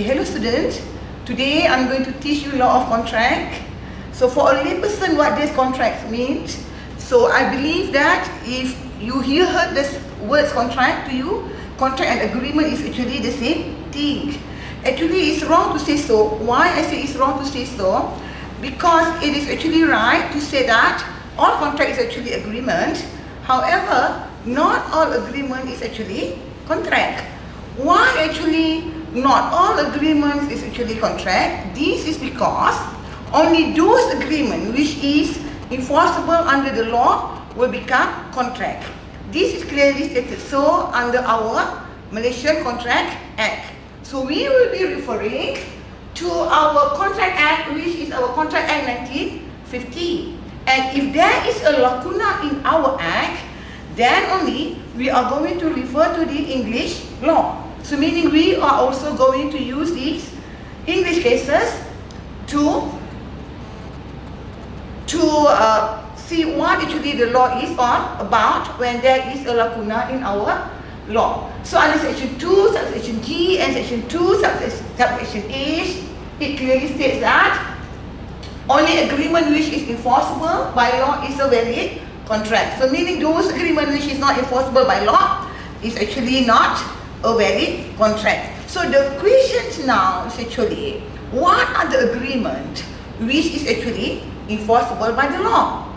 Okay, hello students. Today I'm going to teach you law of contract. So for a layperson, what does contract mean? So I believe that if you heard this words contract to you, contract and agreement is actually the same thing. Actually, it's wrong to say so. Why I say it's wrong to say so? Because it is actually right to say that all contract is actually agreement. However, not all agreement is actually contract. Why actually not all agreements is actually contract? This is because only those agreements which is enforceable under the law will become contract. This is clearly stated so under our Malaysian Contract Act. So we will be referring to our Contract Act, which is our Contract Act 1950. And if there is a lacuna in our act, then only we are going to refer to the English law. So meaning we are also going to use these English cases to see what actually the law is on about when there is a lacuna in our law. So under section 2, subsection G and section 2, subsection H, it clearly states that only agreement which is enforceable by law is a valid contract. So meaning those agreement which is not enforceable by law is actually not a valid contract. So the question now is actually, what are the agreement which is actually enforceable by the law?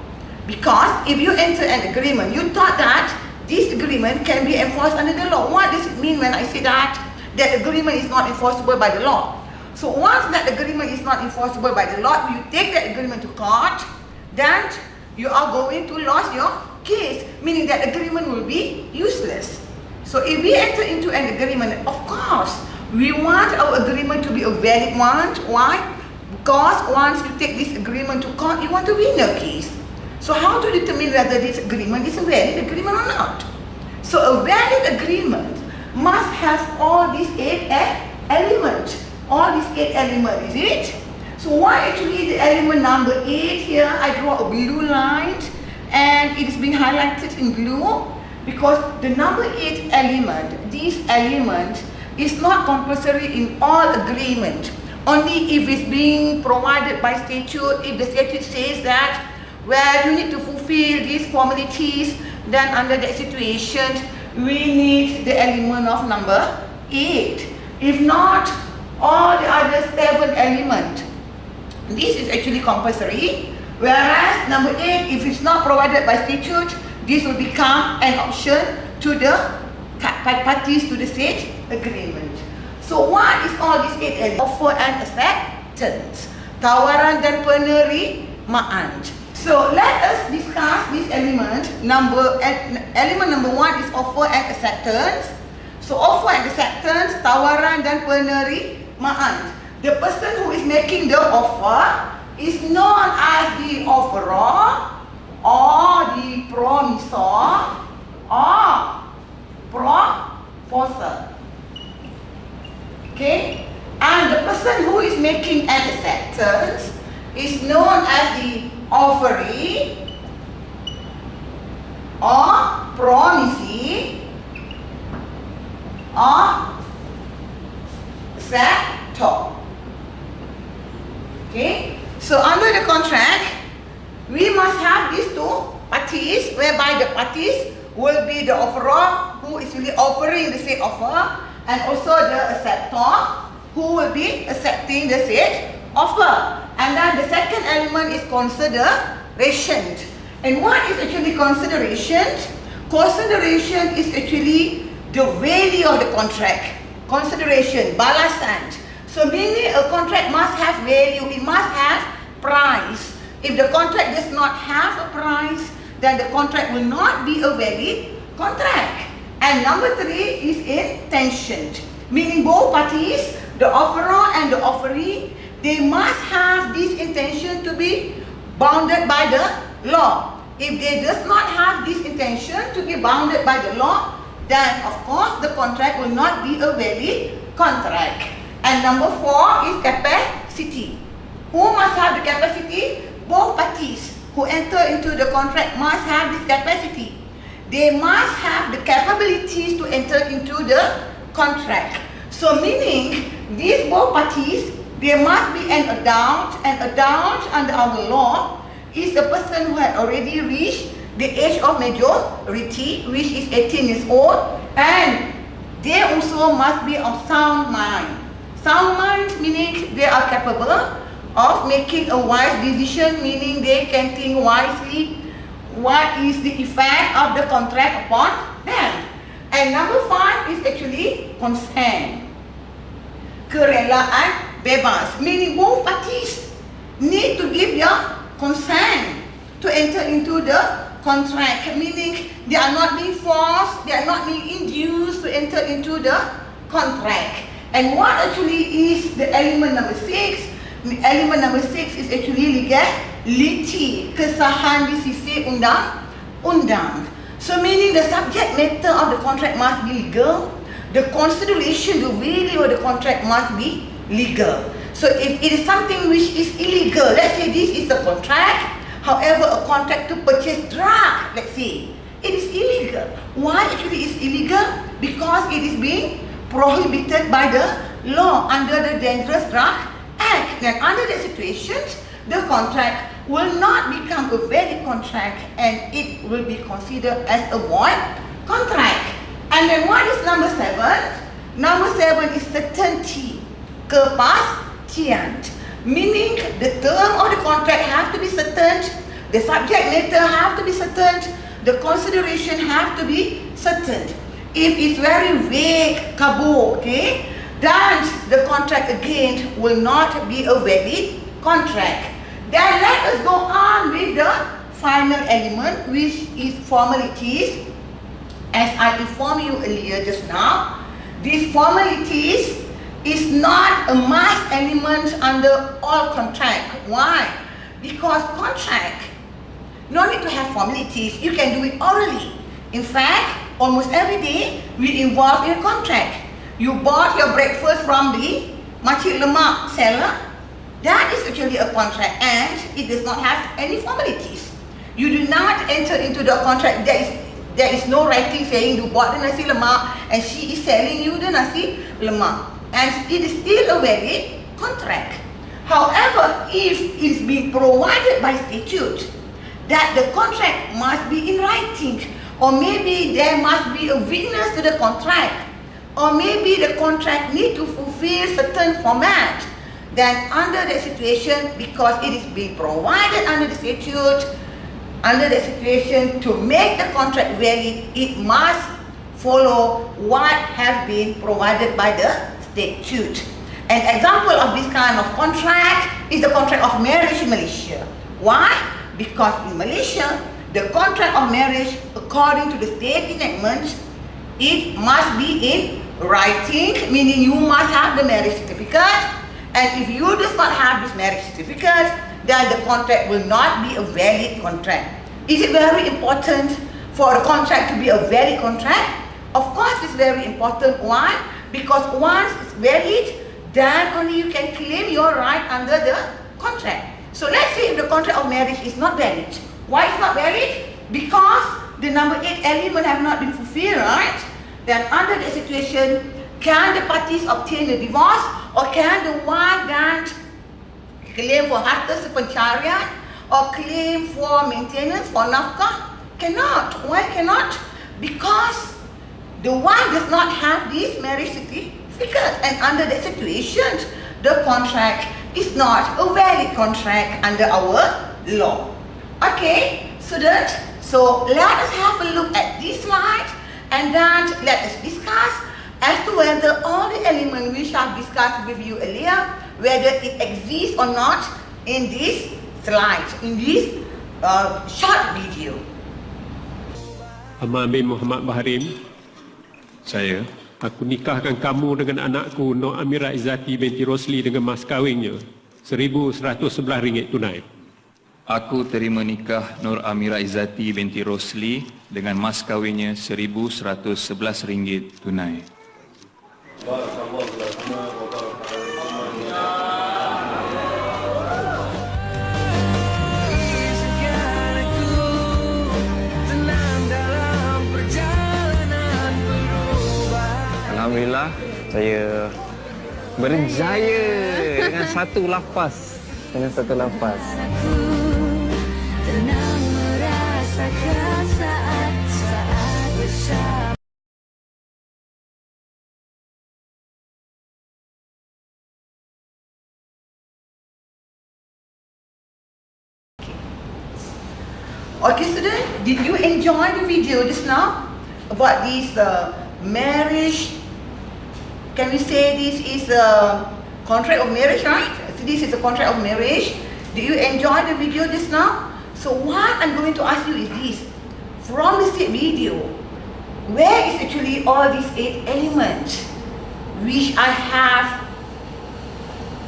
Because if you enter an agreement, you thought that this agreement can be enforced under the law. What does it mean when I say that agreement is not enforceable by the law? So once that agreement is not enforceable by the law, you take that agreement to court, then you are going to lose your case, meaning that agreement will be useless. So if we enter into an agreement, of course, we want our agreement to be a valid one. Why? Because once you take this agreement to court, you want to win your case. So how to determine whether this agreement is a valid agreement or not? So a valid agreement must have all these 8 elements. All these 8 elements, is it? So why actually the element number 8 here, I draw a blue line and it is being highlighted in blue because the number 8 element, this element is not compulsory in all agreement. Only if it's being provided by statute, if the statute says that where you need to fulfill these formalities, then under that situation, we need the element of number 8. If not, all the other 7 elements, this is actually compulsory. Whereas number 8, if it's not provided by statute, this will become an option to the parties to the said agreement. So what is all these 8 elements? Offer and acceptance, tawaran dan penerimaan. So let us discuss this element. Element number 1 is offer and acceptance. So offer and acceptance, tawaran dan penerimaan. The person who is making the offer is known as the offeror or the promisor or proposer. Okay? And the person who is making an acceptance is known as the offeree or promisee or acceptor. Okay? So under the contract, we must have these 2 parties, whereby the parties will be the offerer who is really offering the said offer, and also the acceptor who will be accepting the said offer. And then the second element is consideration. And what is actually consideration? Consideration is actually the value of the contract. Consideration, balasan. So meaning a contract must have value, it must have price. If the contract does not have a price, then the contract will not be a valid contract. And number 3 is intention, meaning both parties, the offerer and the offeree, they must have this intention to be bounded by the law. If they does not have this intention to be bounded by the law, then of course the contract will not be a valid contract. And number 4 is capacity. Who must have the capacity? Both parties who enter into the contract must have this capacity. They must have the capabilities to enter into the contract. So meaning these both parties, there must be an adult. An adult under our law is a person who had already reached the age of majority, which is 18 years old, and they also must be of sound mind. Sound mind meaning they are capable of making a wise decision, meaning they can think wisely what is the effect of the contract upon them. And number 5 is actually consent. Kerelaan bebas, meaning both parties need to give their consent to enter into the contract, meaning they are not being forced, they are not being induced to enter into the contract. And what actually is the element number 6? Element number 6 is actually legality, kesahan di sisi undang-undang. So meaning the subject matter of the contract must be legal, the consideration, the value of the contract must be legal. So if it is something which is illegal, let's say this is a contract, however a contract to purchase drug, let's say, it is illegal. Why actually is illegal? Because it is being prohibited by the law under the Dangerous Drug Act. And under that situation, the contract will not become a valid contract and it will be considered as a void contract. And then what is number 7? Number 7 is certainty, kepastian, meaning the term of the contract have to be certain, the subject matter have to be certain, the consideration have to be certain. If it's very vague, kabur, okay, then the contract again will not be a valid contract. Then let us go on with the final element, which is formalities. As I informed you earlier just now, these formalities is not a must element under all contract. Why? Because contract, no need to have formalities. You can do it orally. In fact, almost every day we involve in a contract. You bought your breakfast from the makcik lemak seller. That is actually a contract and it does not have any formalities. You do not enter into the contract. There is no writing saying you bought the nasi lemak and she is selling you the nasi lemak. And it is still a valid contract. However, if it is being provided by statute that the contract must be in writing, or maybe there must be a witness to the contract, or maybe the contract need to fulfill certain format, then under that situation, because it is being provided under the statute, under the situation to make the contract valid, it must follow what has been provided by the statute. An example of this kind of contract is the contract of marriage in Malaysia. Why? Because in Malaysia, the contract of marriage, according to the state enactment, it must be in writing, meaning you must have the marriage certificate. And if you do not have this marriage certificate, then the contract will not be a valid contract. Is it very important for a contract to be a valid contract? Of course it's very important. Why? Because once it's valid, then only you can claim your right under the contract. So let's say if the contract of marriage is not valid. Why it's not valid? Because the number 8 element have not been fulfilled, right? Then under that situation, can the parties obtain a divorce, or can the wife then claim for harta sepencarian or claim for maintenance for nafkah? Cannot. Why cannot? Because the wife does not have this marriage certificate, and under that situation, the contract is not a valid contract under our law. Okay, so let us have a look at this slide, and then let us discuss as to whether all the elements which I've discussed with you earlier, whether it exists or not in this slide, in this short video. Ahmad bin Muhammad Baharim. Saya. Aku nikahkan kamu dengan anakku Nur Amira Izzati binti Rosli dengan mas kahwinnya RM1,111 tunai. Aku terima nikah Nur Amira Izzati binti Rosli dengan mas kahwinnya RM1,111 tunai. Alhamdulillah, saya Berjaya dengan satu lafaz. Aku tenang merasakan saat-saat bersama. Okay, student, did you enjoy the video just now about this marriage? Can we say this is a contract of marriage, right? So this is a contract of marriage. Did you enjoy the video just now? So what I'm going to ask you is this: from the said video, where is actually all these 8 elements which I have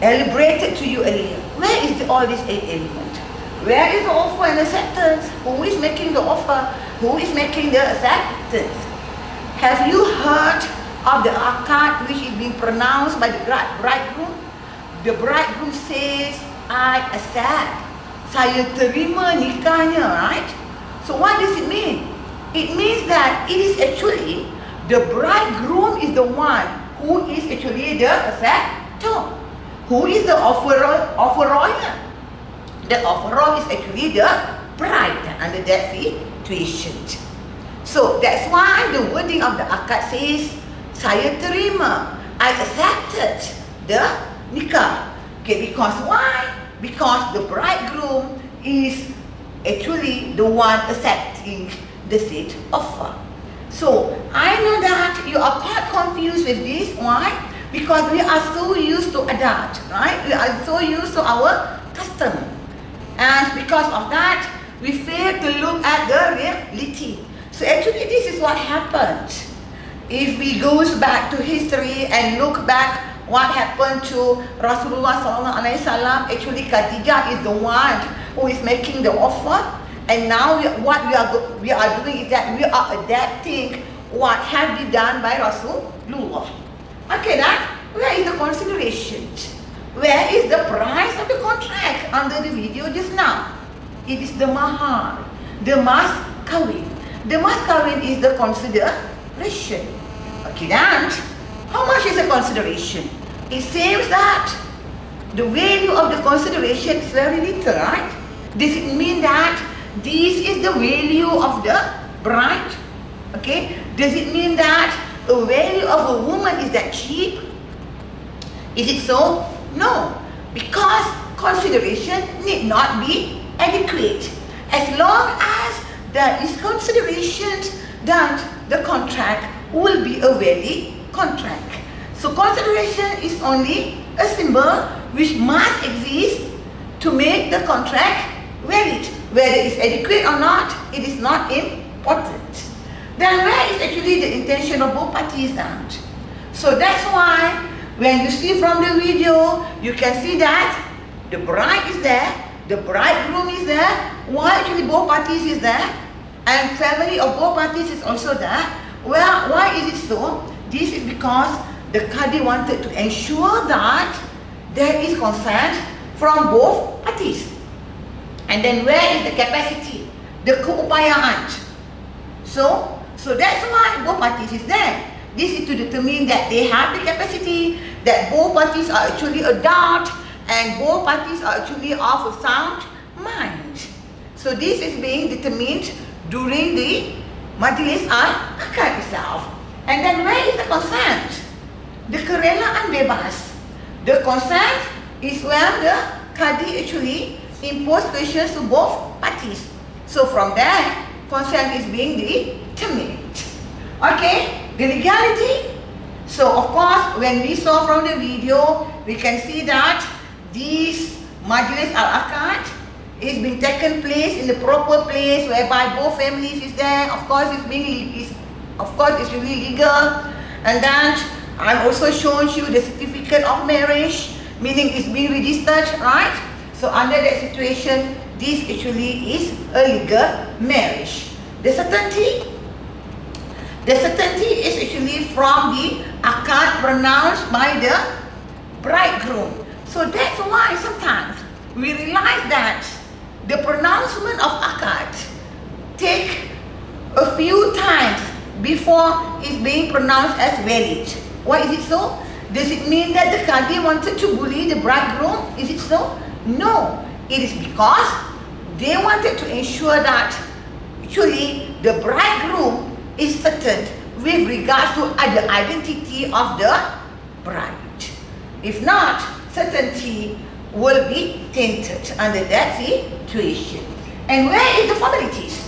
elaborated to you earlier? Where is all these 8 elements? Where is the offer and acceptance? Who is making the offer? Who is making the acceptance? Have you heard of the akad which is being pronounced by the bridegroom? The bridegroom says, I accept. Saya terima nikahnya, right? So what does it mean? It means that it is actually the bridegroom is the one who is actually the acceptor. Who is the offeror? The offeror is actually the bride under that situation. So that's why the wording of the akad says, saya terima, I accepted the nikah. Okay, because why? Because the bridegroom is actually the one accepting the said offer. So I know that you are quite confused with this. Why? Because we are so used to adat, right? We are so used to our custom. And because of that, we fail to look at the reality. So actually this is what happened. If we go back to history and look back what happened to Rasulullah SAW, actually Khadijah is the one who is making the offer. And now what we are doing is that we are adapting what have been done by Rasulullah. Okay, that where is the consideration? Where is the price of the contract under the video just now? It is the mahar, the mas kawin. The mas kawin is the consideration. Okay, then how much is the consideration? It seems that the value of the consideration is very little, right? Does it mean that this is the value of the bride? Okay, does it mean that the value of a woman is that cheap? Is it so? No, because consideration need not be adequate. As long as there is consideration, then the contract will be a valid contract. So consideration is only a symbol which must exist to make the contract valid. Whether it's adequate or not, it is not important. Then where is actually the intention of both parties then? So that's why when you see from the video, you can see that the bride is there, the bridegroom is there, why actually both parties is there, and family of both parties is also there. Well, why is it so? This is because the Qadi wanted to ensure that there is consent from both parties. And then where is the capacity? The keupayaan. So that's why both parties is there. This is to determine that they have the capacity, that both parties are actually adult, and both parties are actually of a sound mind. So this is being determined during the Majlis Al-Akad itself. And then where is the consent? The kerelaan bebas. The consent is where the Qadi actually impose questions to both parties. So from there, consent is being determined. Okay? The legality. So of course, when we saw from the video, we can see that this Majlis Al-Akad is being taken place in the proper place whereby both families is there. Of course, it's really legal. And then I've also shown you the certificate of marriage, meaning it's being registered, right? So under that situation, this actually is a legal marriage. The certainty is actually from the akad pronounced by the bridegroom. So that's why sometimes we realize that the pronouncement of akad take a few times before it's being pronounced as valid. Why is it so? Does it mean that the Qadi wanted to bully the bridegroom? Is it so? No. It is because they wanted to ensure that actually the bridegroom is certain with regards to the identity of the bride. If not, certainty will be tainted under that situation. And where is the formalities?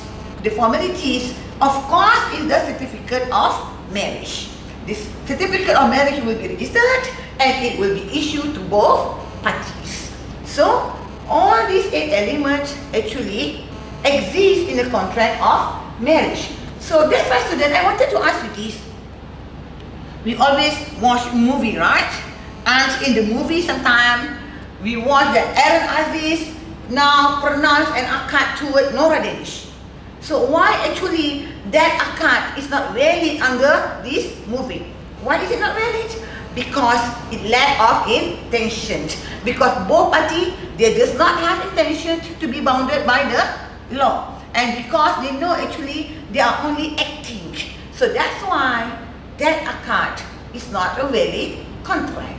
The formalities, of course, is the certificate of marriage. This certificate of marriage will be registered and it will be issued to both parties. So, all these 8 elements actually exist in the contract of marriage. So that's why, student, I wanted to ask you this. We always watch movie, right? And in the movie, sometimes we watch that Aaron Aziz now pronounce an akad toward Nora Danish. So why actually that akad is not valid under this movie? Why is it not valid? Because it lack of intention. Because both parties, they does not have intention to be bounded by the law. And because they know actually they are only acting. So that's why that akad is not a valid contract.